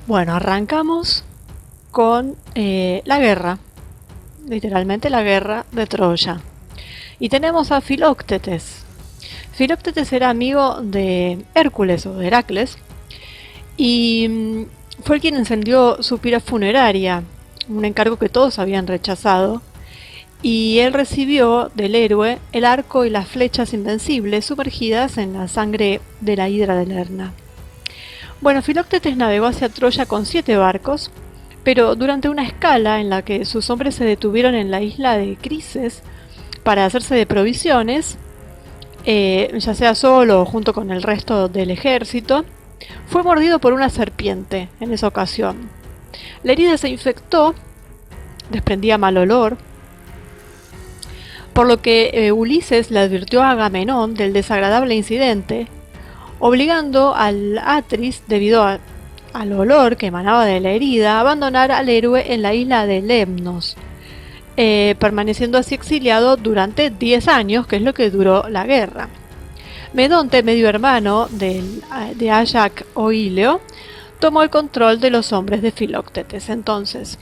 Bueno, arrancamos con la guerra, literalmente la guerra de Troya. Y tenemos a Filoctetes. Filoctetes era amigo de Hércules o de Heracles y fue el quien encendió su pira funeraria, un encargo que todos habían rechazado, y él recibió del héroe el arco y las flechas invencibles sumergidas en la sangre de la hidra de Lerna. Bueno, Filoctetes navegó hacia Troya con 7 barcos, pero durante una escala en la que sus hombres se detuvieron en la isla de Crises para hacerse de provisiones, ya sea solo o junto con el resto del ejército, fue mordido por una serpiente en esa ocasión. La herida se infectó, desprendía mal olor, por lo que Ulises le advirtió a Agamenón del desagradable incidente, obligando al Atris, debido al olor que emanaba de la herida, a abandonar al héroe en la isla de Lemnos, permaneciendo así exiliado durante 10 años, que es lo que duró la guerra. Medonte, medio hermano de Ayac o Ileo, tomó el control de los hombres de Filoctetes. Entonces,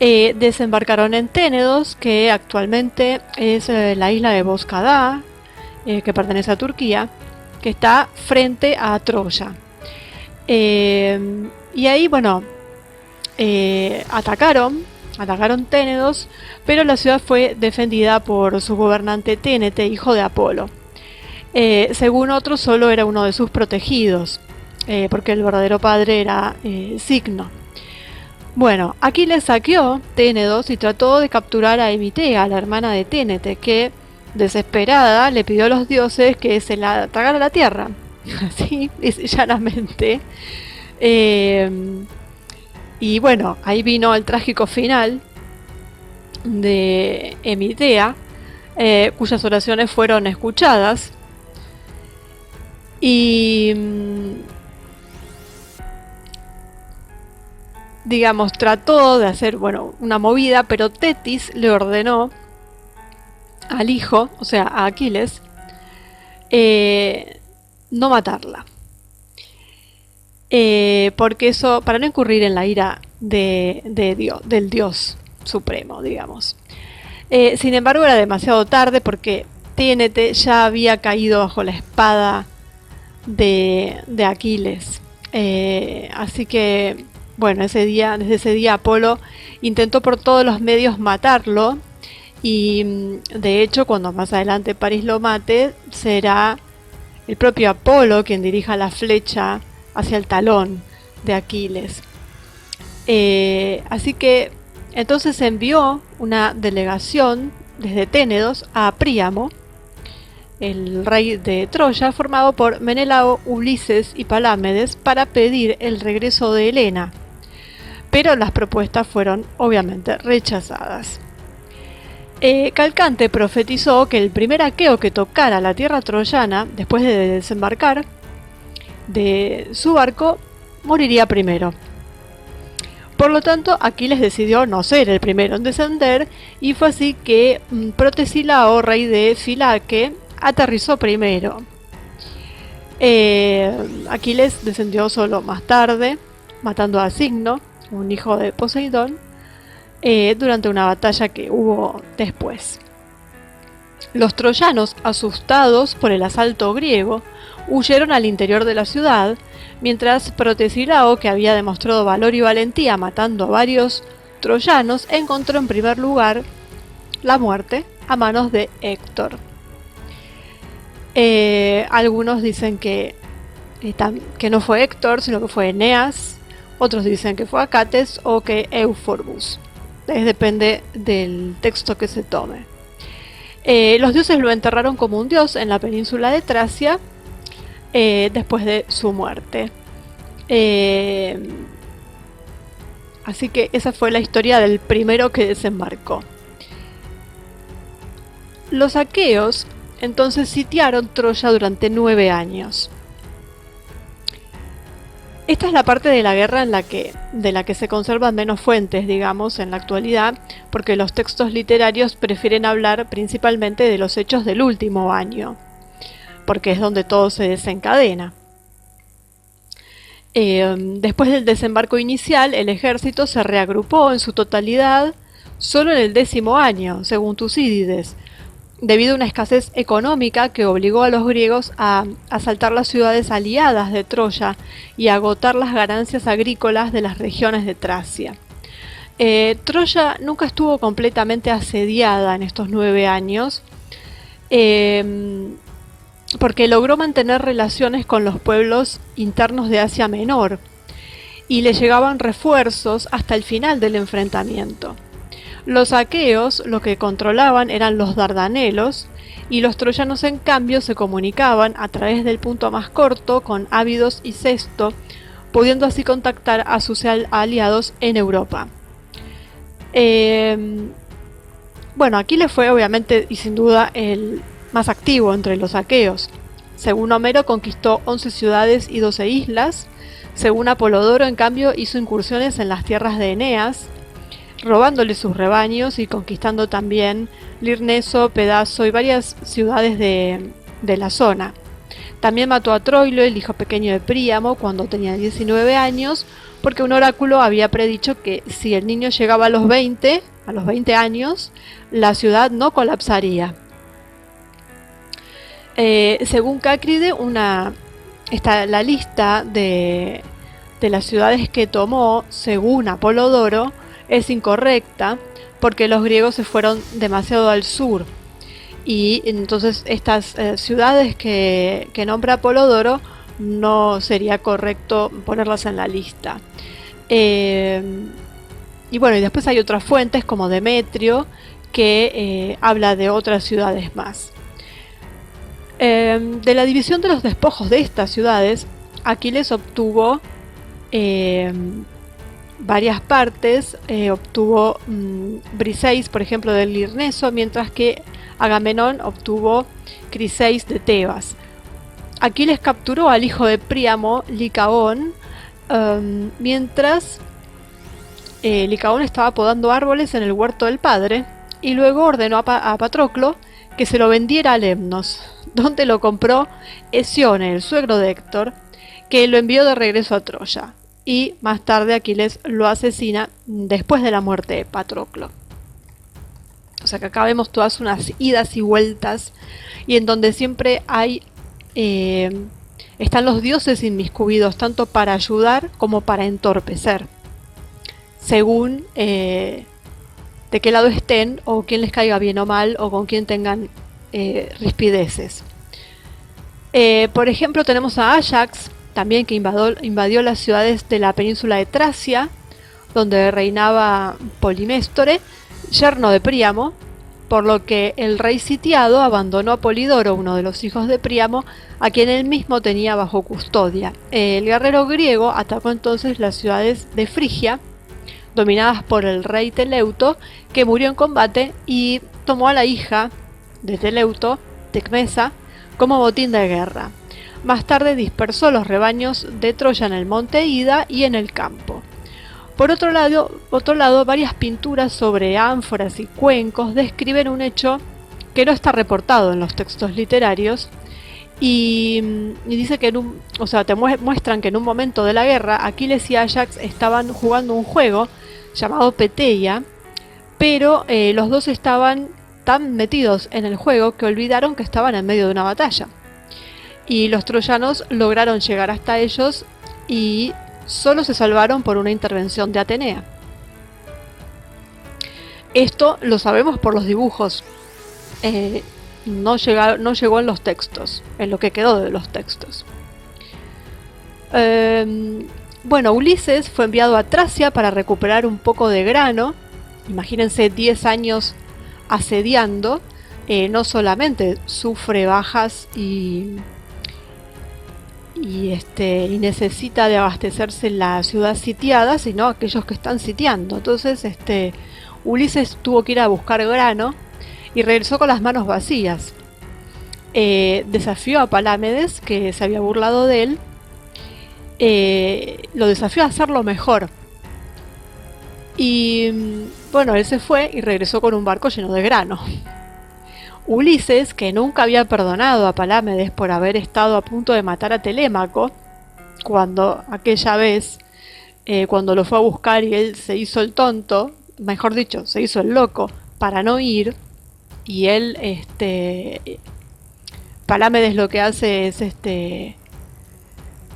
desembarcaron en Ténedos, que actualmente es la isla de Boscadá, que pertenece a Turquía, que está frente a Troya. Y ahí, bueno, atacaron Ténedos, pero la ciudad fue defendida por su gobernante Ténete, hijo de Apolo. Según otros, solo era uno de sus protegidos, porque el verdadero padre era Signo. Bueno, Aquiles saqueó Ténedos y trató de capturar a Emitea, la hermana de Ténete, que, desesperada, le pidió a los dioses que se la tragara la tierra. Así, llanamente. Y bueno, ahí vino el trágico final de Emitea, cuyas oraciones fueron escuchadas. Y digamos, trató de hacer, bueno, una movida, pero Tetis le ordenó al hijo, o sea, a Aquiles, no matarla. Porque eso, para no incurrir en la ira del Dios supremo, digamos. Sin embargo, era demasiado tarde porque Ténete ya había caído bajo la espada de Aquiles. Así que, bueno, desde ese día Apolo intentó por todos los medios matarlo. Y de hecho, cuando más adelante París lo mate, será el propio Apolo quien dirija la flecha hacia el talón de Aquiles. Así que entonces envió una delegación desde Ténedos a Príamo, el rey de Troya, formado por Menelao, Ulises y Palámedes, para pedir el regreso de Helena. Pero las propuestas fueron obviamente rechazadas. Calcante profetizó que el primer aqueo que tocara la tierra troyana, después de desembarcar de su barco, moriría primero. Por lo tanto, Aquiles decidió no ser el primero en descender, y fue así que Protesilao, rey de Filaque, aterrizó primero. Aquiles descendió solo más tarde, matando a Signo, un hijo de Poseidón, durante una batalla que hubo después. Los troyanos, asustados por el asalto griego, huyeron al interior de la ciudad, mientras Protesilao, que había demostrado valor y valentía matando a varios troyanos, encontró en primer lugar la muerte a manos de Héctor. Algunos dicen que no fue Héctor, sino que fue Eneas. Otros dicen que fue Acates o que Euphorbus. Depende del texto que se tome. Los dioses lo enterraron como un dios en la península de Tracia después de su muerte. Así que esa fue la historia del primero que desembarcó. Los aqueos entonces sitiaron Troya durante 9 años. Esta es la parte de la guerra de la que se conservan menos fuentes, digamos, en la actualidad, porque los textos literarios prefieren hablar principalmente de los hechos del último año, porque es donde todo se desencadena. Después del desembarco inicial, el ejército se reagrupó en su totalidad solo en el 10.º año, según Tucídides, debido a una escasez económica que obligó a los griegos a asaltar las ciudades aliadas de Troya y a agotar las ganancias agrícolas de las regiones de Tracia. Troya nunca estuvo completamente asediada en estos 9 años, porque logró mantener relaciones con los pueblos internos de Asia Menor y le llegaban refuerzos hasta el final del enfrentamiento. Los aqueos lo que controlaban eran los dardanelos y los troyanos en cambio se comunicaban a través del punto más corto con Ábidos y Sesto, pudiendo así contactar a sus aliados en Europa. Bueno, Aquiles fue obviamente y sin duda el más activo entre los aqueos. Según Homero conquistó 11 ciudades y 12 islas. Según Apolodoro, en cambio, hizo incursiones en las tierras de Eneas, robándole sus rebaños y conquistando también Lirneso, Pedaso y varias ciudades de la zona. También mató a Troilo, el hijo pequeño de Príamo, cuando tenía 19 años, porque un oráculo había predicho que si el niño llegaba a los 20 años, la ciudad no colapsaría. Según Cácride, está la lista de las ciudades que tomó, según Apolodoro, es incorrecta, porque los griegos se fueron demasiado al sur. Y entonces estas ciudades que nombra Apolodoro no sería correcto ponerlas en la lista. Y bueno, y después hay otras fuentes como Demetrio que habla de otras ciudades más. De la división de los despojos de estas ciudades, Aquiles obtuvo varias partes, obtuvo Briseis, por ejemplo, del Lirneso, mientras que Agamenón obtuvo Criseis de Tebas. Aquiles capturó al hijo de Príamo, Licaón, mientras Licaón estaba podando árboles en el huerto del padre, y luego ordenó a Patroclo que se lo vendiera a Lemnos, donde lo compró Hesione, el suegro de Héctor, que lo envió de regreso a Troya, y más tarde Aquiles lo asesina después de la muerte de Patroclo. O sea que acá vemos todas unas idas y vueltas, y en donde siempre hay están los dioses inmiscuidos, tanto para ayudar como para entorpecer, según de qué lado estén, o quién les caiga bien o mal, o con quién tengan rispideces. Por ejemplo, tenemos a Áyax, también que invadió las ciudades de la península de Tracia, donde reinaba Poliméstore, yerno de Príamo, por lo que el rey sitiado abandonó a Polidoro, uno de los hijos de Príamo, a quien él mismo tenía bajo custodia. El guerrero griego atacó entonces las ciudades de Frigia, dominadas por el rey Teleuto, que murió en combate, y tomó a la hija de Teleuto, Tecmesa, como botín de guerra. Más tarde dispersó los rebaños de Troya en el monte Ida y en el campo. Por otro lado, varias pinturas sobre ánforas y cuencos describen un hecho que no está reportado en los textos literarios, y dice que te muestran que en un momento de la guerra Aquiles y Áyax estaban jugando un juego llamado Peteia, pero los dos estaban tan metidos en el juego que olvidaron que estaban en medio de una batalla. Y los troyanos lograron llegar hasta ellos y solo se salvaron por una intervención de Atenea. Esto lo sabemos por los dibujos. No llegó en los textos, en lo que quedó de los textos. Bueno, Ulises fue enviado a Tracia para recuperar un poco de grano. Imagínense 10 años asediando. No solamente sufre bajas y necesita de abastecerse la ciudad sitiada, sino aquellos que están sitiando. Entonces Ulises tuvo que ir a buscar grano y regresó con las manos vacías. Desafió a Palámedes, que se había burlado de él. Lo desafió a hacerlo mejor. Y bueno, él se fue y regresó con un barco lleno de grano. Ulises, que nunca había perdonado a Palámedes por haber estado a punto de matar a Telémaco, cuando aquella vez, cuando lo fue a buscar y él se hizo el tonto, mejor dicho, se hizo el loco para no ir, y él, Palámedes lo que hace es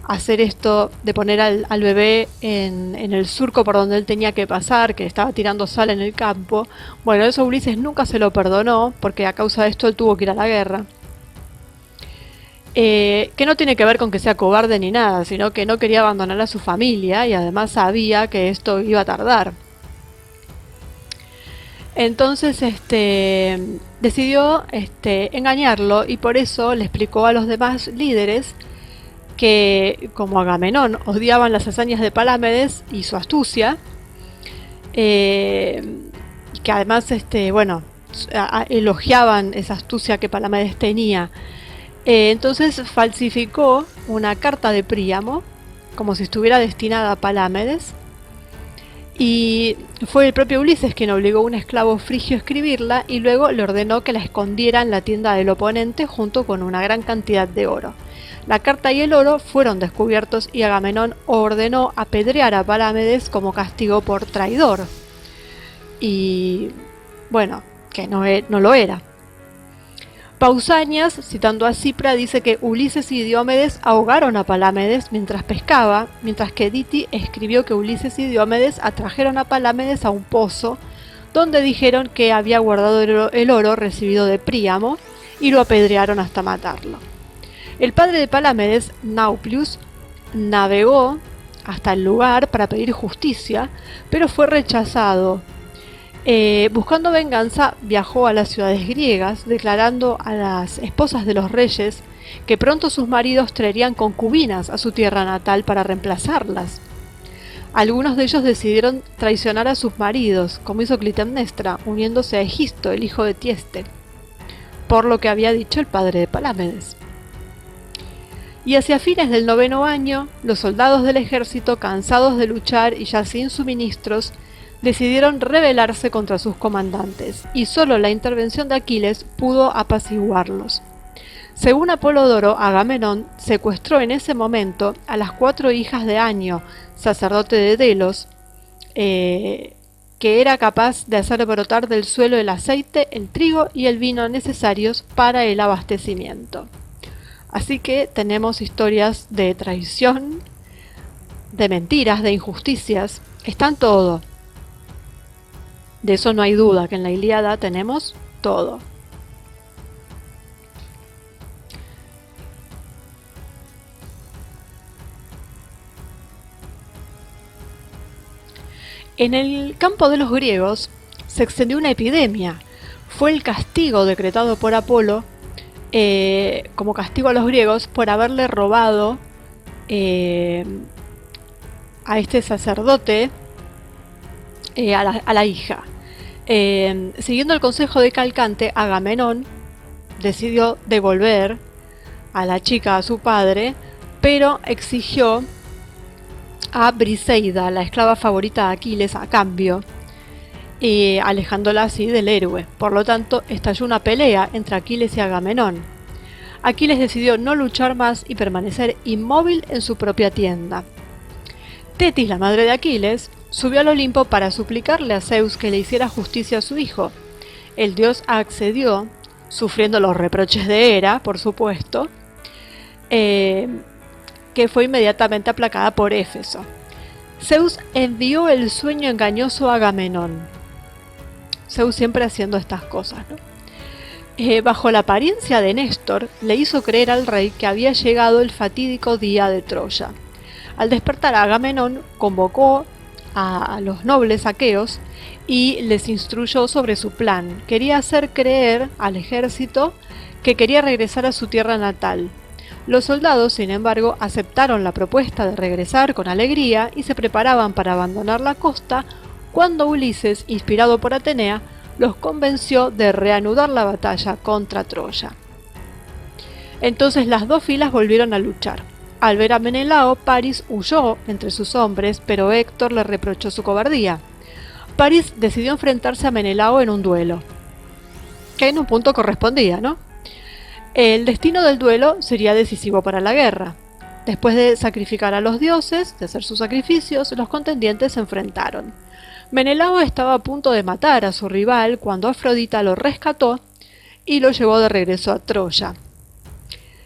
hacer esto de poner al bebé en el surco por donde él tenía que pasar, que estaba tirando sal en el campo. Bueno, eso Ulises nunca se lo perdonó, porque a causa de esto él tuvo que ir a la guerra. Que no tiene que ver con que sea cobarde ni nada, sino que no quería abandonar a su familia y además sabía que esto iba a tardar. Entonces decidió engañarlo, y por eso le explicó a los demás líderes que, como Agamenón odiaban las hazañas de Palámedes y su astucia, que además elogiaban esa astucia que Palámedes tenía, entonces falsificó una carta de Príamo como si estuviera destinada a Palámedes, y fue el propio Ulises quien obligó a un esclavo frigio a escribirla, y luego le ordenó que la escondiera en la tienda del oponente junto con una gran cantidad de oro. La carta y el oro fueron descubiertos, y Agamenón ordenó apedrear a Palámedes como castigo por traidor. Y bueno, que no lo era. Pausanias, citando a Cipra, dice que Ulises y Diomedes ahogaron a Palámedes mientras pescaba, mientras que Diti escribió que Ulises y Diomedes atrajeron a Palámedes a un pozo, donde dijeron que había guardado el oro recibido de Príamo, y lo apedrearon hasta matarlo. El padre de Palámedes, Nauplius, navegó hasta el lugar para pedir justicia, pero fue rechazado. Buscando venganza, viajó a las ciudades griegas, declarando a las esposas de los reyes que pronto sus maridos traerían concubinas a su tierra natal para reemplazarlas. Algunos de ellos decidieron traicionar a sus maridos, como hizo Clitemnestra, uniéndose a Egisto, el hijo de Tieste, por lo que había dicho el padre de Palámedes. Y hacia fines del 9º año, los soldados del ejército, cansados de luchar y ya sin suministros, decidieron rebelarse contra sus comandantes, y solo la intervención de Aquiles pudo apaciguarlos. Según Apolodoro, Agamenón secuestró en ese momento a las 4 hijas de Anio, sacerdote de Delos, que era capaz de hacer brotar del suelo el aceite, el trigo y el vino necesarios para el abastecimiento. Así que tenemos historias de traición, de mentiras, de injusticias, están todo. De eso no hay duda, que en la Ilíada tenemos todo. En el campo de los griegos se extendió una epidemia. Fue el castigo decretado por Apolo como castigo a los griegos por haberle robado a este sacerdote a la hija. Siguiendo el consejo de Calcante, Agamenón decidió devolver a la chica a su padre, pero exigió a Briseida, la esclava favorita de Aquiles, a cambio, alejándola así del héroe. Por lo tanto, estalló una pelea entre Aquiles y Agamenón. Aquiles decidió no luchar más y permanecer inmóvil en su propia tienda. Tetis, la madre de Aquiles, subió al Olimpo para suplicarle a Zeus que le hiciera justicia a su hijo. El dios accedió, sufriendo los reproches de Hera, por supuesto, que fue inmediatamente aplacada por Éfeso. Zeus envió el sueño engañoso a Agamenón. Zeus siempre haciendo estas cosas, ¿no? Bajo la apariencia de Néstor, le hizo creer al rey que había llegado el fatídico día de Troya. Al despertar, Agamenón convocó a los nobles aqueos y les instruyó sobre su plan. Quería hacer creer al ejército que quería regresar a su tierra natal. Los soldados, sin embargo, aceptaron la propuesta de regresar con alegría y se preparaban para abandonar la costa cuando Ulises, inspirado por Atenea, los convenció de reanudar la batalla contra Troya. Entonces las dos filas volvieron a luchar. Al ver a Menelao, París huyó entre sus hombres, pero Héctor le reprochó su cobardía. París decidió enfrentarse a Menelao en un duelo, que en un punto correspondía, ¿no? El destino del duelo sería decisivo para la guerra. Después de sacrificar a los dioses, de hacer sus sacrificios, los contendientes se enfrentaron. Menelao estaba a punto de matar a su rival cuando Afrodita lo rescató y lo llevó de regreso a Troya.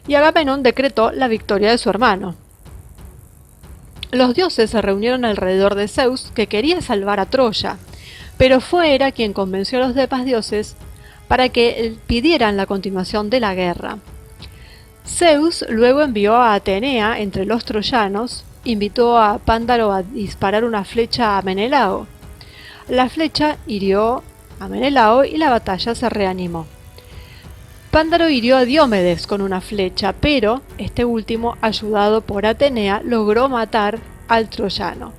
Y Agamenón decretó la victoria de su hermano. Los dioses se reunieron alrededor de Zeus, que quería salvar a Troya, pero fue Hera quien convenció a los demás dioses para que pidieran la continuación de la guerra. Zeus luego envió a Atenea entre los troyanos, invitó a Pándaro a disparar una flecha a Menelao. La flecha hirió a Menelao y la batalla se reanimó. Pándaro hirió a Diomedes con una flecha, pero este último, ayudado por Atenea, logró matar al troyano.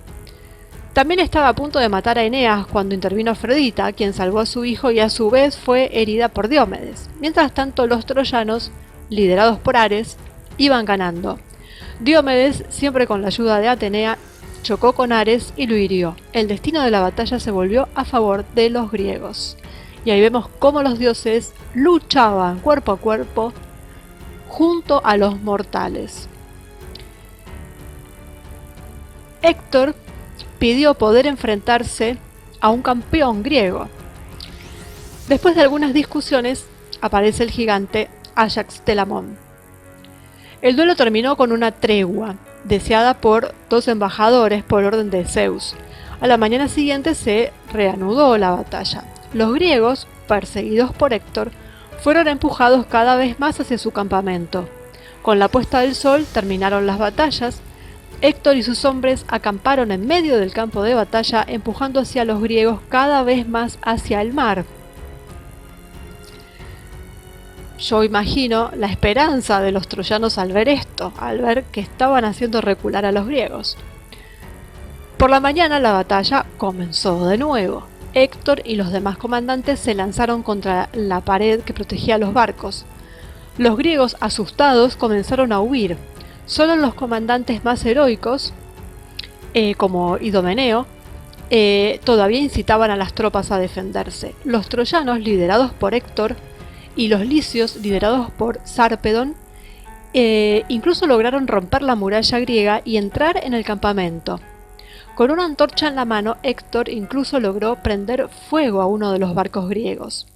También estaba a punto de matar a Eneas cuando intervino Afrodita, quien salvó a su hijo y a su vez fue herida por Diomedes. Mientras tanto, los troyanos, liderados por Ares, iban ganando. Diomedes, siempre con la ayuda de Atenea, chocó con Ares y lo hirió. El destino de la batalla se volvió a favor de los griegos. Y ahí vemos cómo los dioses luchaban cuerpo a cuerpo junto a los mortales. Héctor pidió poder enfrentarse a un campeón griego. Después de algunas discusiones, aparece el gigante Áyax Telamón. El duelo terminó con una tregua, deseada por dos embajadores por orden de Zeus. A la mañana siguiente se reanudó la batalla. Los griegos, perseguidos por Héctor, fueron empujados cada vez más hacia su campamento. Con la puesta del sol terminaron las batallas. Héctor y sus hombres acamparon en medio del campo de batalla, empujando hacia los griegos cada vez más hacia el mar. Yo imagino la esperanza de los troyanos al ver esto, al ver que estaban haciendo recular a los griegos. Por la mañana la batalla comenzó de nuevo. Héctor y los demás comandantes se lanzaron contra la pared que protegía los barcos. Los griegos, asustados, comenzaron a huir. Solo los comandantes más heroicos, como Idomeneo, todavía incitaban a las tropas a defenderse. Los troyanos, liderados por Héctor, y los licios, liderados por Sarpedón, incluso lograron romper la muralla griega y entrar en el campamento. Con una antorcha en la mano, Héctor incluso logró prender fuego a uno de los barcos griegos.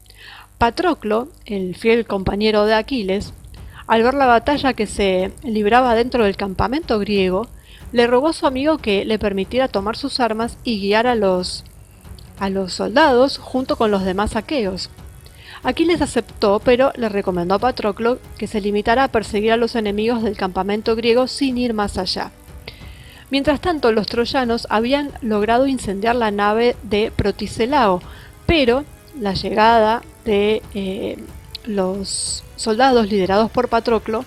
Patroclo, el fiel compañero de Aquiles, al ver la batalla que se libraba dentro del campamento griego, le rogó a su amigo que le permitiera tomar sus armas y guiar a los soldados junto con los demás aqueos. Aquiles aceptó, pero le recomendó a Patroclo que se limitara a perseguir a los enemigos del campamento griego sin ir más allá. Mientras tanto, los troyanos habían logrado incendiar la nave de Proticelao, pero la llegada de los soldados liderados por Patroclo,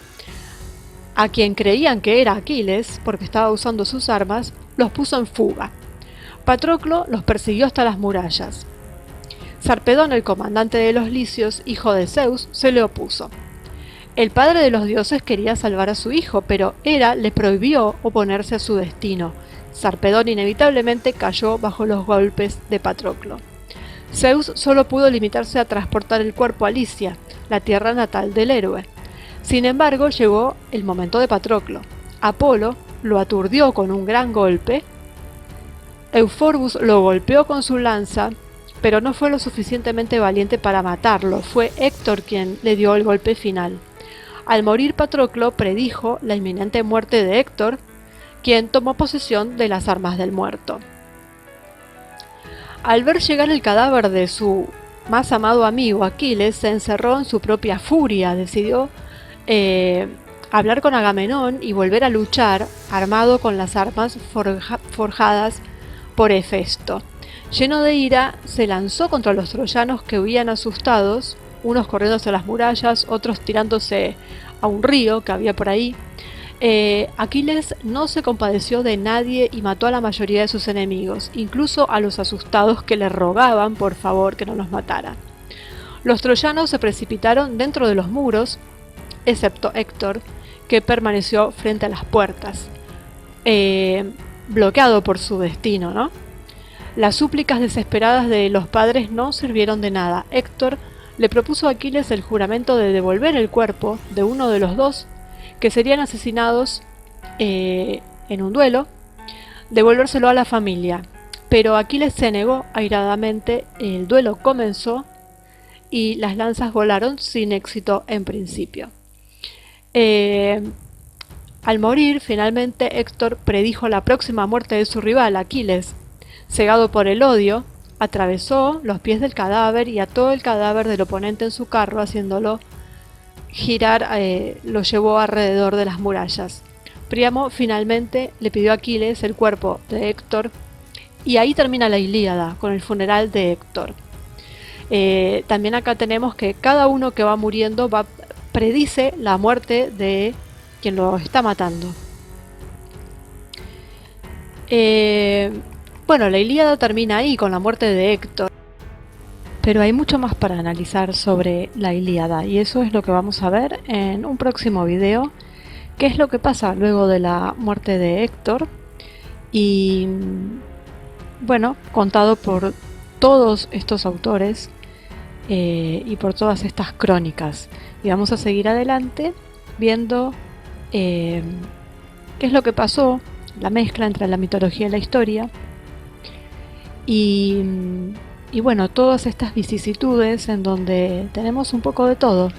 a quien creían que era Aquiles porque estaba usando sus armas, los puso en fuga. Patroclo los persiguió hasta las murallas. Sarpedón, el comandante de los licios, hijo de Zeus, se le opuso. El padre de los dioses quería salvar a su hijo, pero Hera le prohibió oponerse a su destino. Sarpedón inevitablemente cayó bajo los golpes de Patroclo. Zeus solo pudo limitarse a transportar el cuerpo a Licia, la tierra natal del héroe. Sin embargo, llegó el momento de Patroclo. Apolo lo aturdió con un gran golpe. Euphorbus lo golpeó con su lanza, pero no fue lo suficientemente valiente para matarlo. Fue Héctor quien le dio el golpe final. Al morir, Patroclo predijo la inminente muerte de Héctor, quien tomó posesión de las armas del muerto. Al ver llegar el cadáver de su más amado amigo Aquiles, se encerró en su propia furia. Decidió hablar con Agamenón y volver a luchar armado con las armas forjadas por Hefesto. Lleno de ira, se lanzó contra los troyanos que huían asustados, unos corriendo hacia las murallas, otros tirándose a un río que había por ahí. Aquiles no se compadeció de nadie y mató a la mayoría de sus enemigos, incluso a los asustados que le rogaban por favor que no los matara. Los troyanos se precipitaron dentro de los muros, excepto Héctor, que permaneció frente a las puertas, bloqueado por su destino, ¿no? Las súplicas desesperadas de los padres no sirvieron de nada. Héctor le propuso a Aquiles el juramento de devolver el cuerpo de uno de los dos que serían asesinados en un duelo, devolvérselo a la familia. Pero Aquiles se negó airadamente, el duelo comenzó y las lanzas volaron sin éxito en principio. Eh, Al morir, finalmente Héctor predijo la próxima muerte de su rival, Aquiles. Cegado por el odio, atravesó los pies del cadáver y ató el cadáver del oponente en su carro, haciéndolo girar, lo llevó alrededor de las murallas. Príamo finalmente le pidió a Aquiles el cuerpo de Héctor y ahí termina la Ilíada, con el funeral de Héctor. También acá tenemos que cada uno que va muriendo predice la muerte de quien lo está matando. Bueno, la Ilíada termina ahí con la muerte de Héctor, pero hay mucho más para analizar sobre la Ilíada y eso es lo que vamos a ver en un próximo video, qué es lo que pasa luego de la muerte de Héctor y bueno, contado por todos estos autores y por todas estas crónicas. Y vamos a seguir adelante viendo qué es lo que pasó, la mezcla entre la mitología y la historia y bueno, todas estas vicisitudes en donde tenemos un poco de todo.